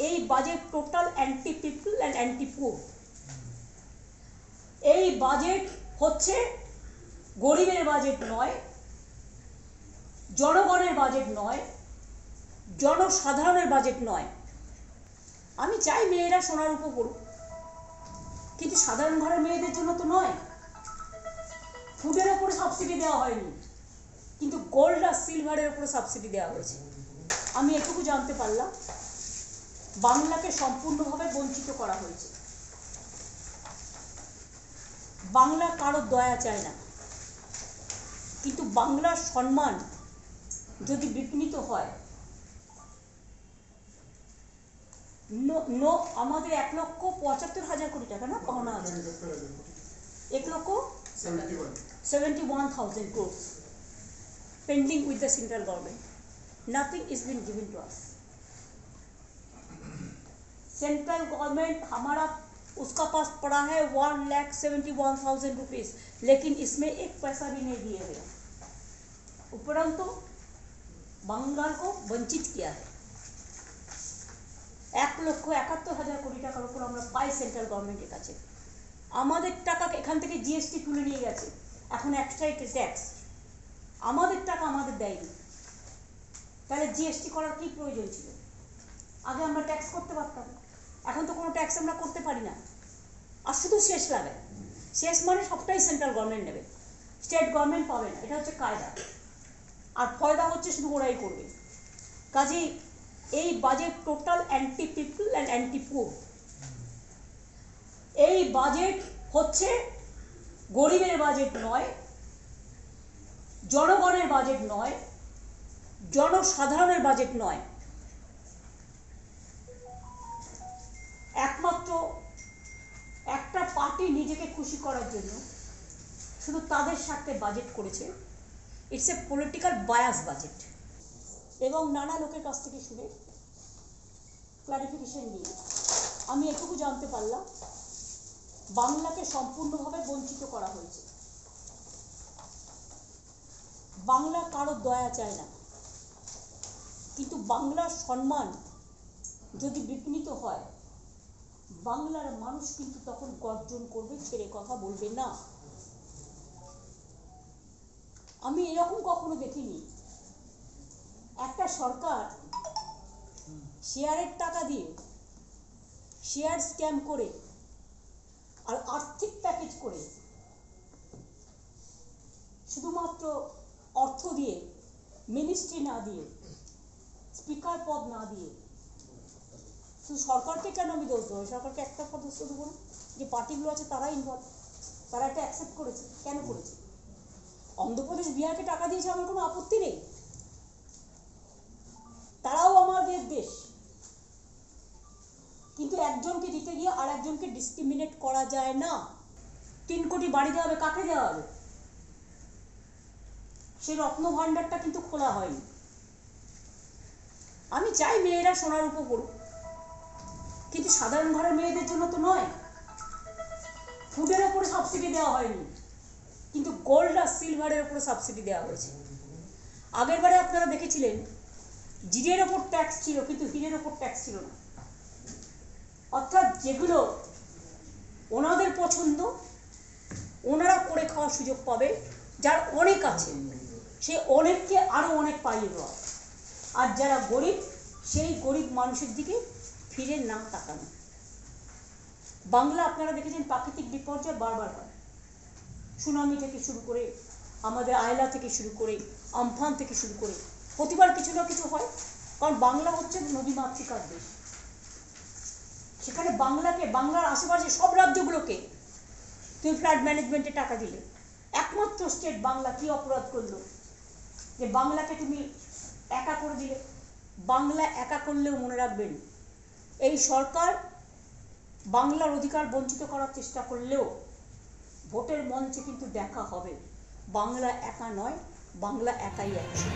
এই budget total anti people and anti poor. এই budget হচ্ছে গরিবের বাজেট নয়, জনগণের বাজেট নয়, জনসাধারণের বাজেট নয়। আমি চাই মেয়েরা সোনার উপর পড়ুক, কিন্তু সাধারণ ঘরের মেয়েদের জন্য তো নয়। ফুডের ওপরে সাবসিডি দেওয়া হয়নি, কিন্তু গোল্ড আর সিলভারের উপরে সাবসিডি দেওয়া হয়েছে। আমি এটুকু জানতে পারলাম বাংলাকে সম্পূর্ণভাবে বঞ্চিত করা হয়েছে। বাংলা কারো দয়া চায় না, কিন্তু বাংলার সম্মান যদি বিঘ্নিত হয়, আমাদের 1,75,000 কোটি টাকা না পাওনা আছে, 1,71,000 crores pending with the central government. Nothing is been given to us. Central government हमारा उसका पास पड़ा है 1,71,000 रुपीज, लेकिन इसमें एक पैसा भी नहीं दिए गए। उपरंतु बंगाल को वंचित किया है। 1,71,000 কোটি টাকার উপর আমরা পাই সেন্ট্রাল গভর্নমেন্টের কাছে। আমাদের টাকা এখান থেকে জিএসটি তুলে নিয়ে গেছে, এখন এক্সট্রা ট্যাক্স। আমাদের টাকা আমাদের দেয়নি, তাহলে জিএসটি করার কি প্রয়োজন ছিল? আগে আমরা ট্যাক্স করতে পারতাম, এখন তো কোনো ট্যাক্স আমরা করতে পারি না। আর শুধু শেষ লাগায়, শেষ মানে সবটাই সেন্ট্রাল গভর্নমেন্ট নেবে, স্টেট গভর্নমেন্ট পাবে না। এটা হচ্ছে কায়দা, আর ফয়দা হচ্ছে শুধু ওরাই করবে। কাজেই এই budget total anti people and anti poor. এই বাজেট হচ্ছে গরিবের বাজেট নয়, জনগণের বাজেট নয়, জনসাধারণের বাজেট নয়। একমাত্র একটা পার্টি নিজেকে খুশি করার জন্য শুধু তাদের স্বার্থে বাজেট করেছে। It's a political bias budget. এবং নানা লোকের কাছ থেকে শুনে ক্লারিফিকেশন নিয়ে আমি এটুকু জানতে পারলাম বাংলাকে সম্পূর্ণভাবে বঞ্চিত করা হয়েছে। বাংলা কারো দয়া চায় না, কিন্তু বাংলার সম্মান যদি বিঘ্নিত হয়, বাংলার মানুষ কিন্তু তখন গর্জন করবে, ছেড়ে কথা বলবে না। আমি এরকম কখনো দেখিনি একটা সরকার শেয়ারের টাকা দিয়ে শেয়ার স্ক্যাম করে আর আর্থিক প্যাকেজ করে শুধুমাত্র অর্থ দিয়ে, মিনিস্ট্রি না দিয়ে, স্পিকার পদ না দিয়ে, শুধু সরকারকে কেন আমি দোষ দেবো? সরকারকে একটা পদ দোষ দেবো না, যে পার্টিগুলো আছে তারা ইনভলভ, তারা একটা অ্যাকসেপ্ট করেছে। কেন করেছে? অন্ধ্রপ্রদেশ বিহারকে টাকা দিয়েছে, আমার কোনো আপত্তি নেই, তারাও আমাদের দেশ। কিন্তু একজনকে দিতে গিয়ে আর একজনকে ডিসক্রিমিনেট করা যায় না। 3 কোটি বাড়ি দেওয়া হবে, কাকে দেওয়া হবে? সেই রত্ন ভাণ্ডারটা কিন্তু খোলা হয়নি। আমি চাই মেয়েরা সোনার উপর পড়ুক, কিন্তু সাধারণ ঘরের মেয়েদের জন্য তো নয়। ফুডের ওপরে সাবসিডি দেওয়া হয়নি, কিন্তু গোল্ড আর সিলভারের উপরে সাবসিডি দেওয়া হয়েছে। আগের বারে আপনারা দেখেছিলেন জিরের ওপর ট্যাক্স ছিল, কিন্তু হীরের ওপর ট্যাক্স ছিল না। অর্থাৎ যেগুলো ওনাদের পছন্দ ওনারা করে খাওয়ার সুযোগ পাবে, যার অনেক আছে সে অনেককে আরো অনেক পাইয়ে দেওয়া, আর যারা গরিব সেই গরিব মানুষের দিকে ফিরে না তাকানো। বাংলা আপনারা দেখেছেন প্রাকৃতিক বিপর্যয় বারবার হয়, সুনামি থেকে শুরু করে, আমাদের আয়লা থেকে শুরু করে, আমফান থেকে শুরু করে, প্রতিবার কিছু না কিছু হয়। কারণ বাংলা হচ্ছে নদীমাতৃকার দেশ। সেখানে বাংলাকে, বাংলার আশেপাশে সব রাজ্যগুলোকে তুমি ফ্লাড ম্যানেজমেন্টে টাকা দিলে, একমাত্র স্টেট বাংলা কি অপরাধ করলো যে বাংলাকে তুমি একা করে দিলে? বাংলা একা করলেও মনে রাখবেন, এই সরকার বাংলার অধিকার বঞ্চিত করার চেষ্টা করলেও ভোটের মঞ্চে কিন্তু দেখা হবে বাংলা একা নয়, বাংলা একাই আছে।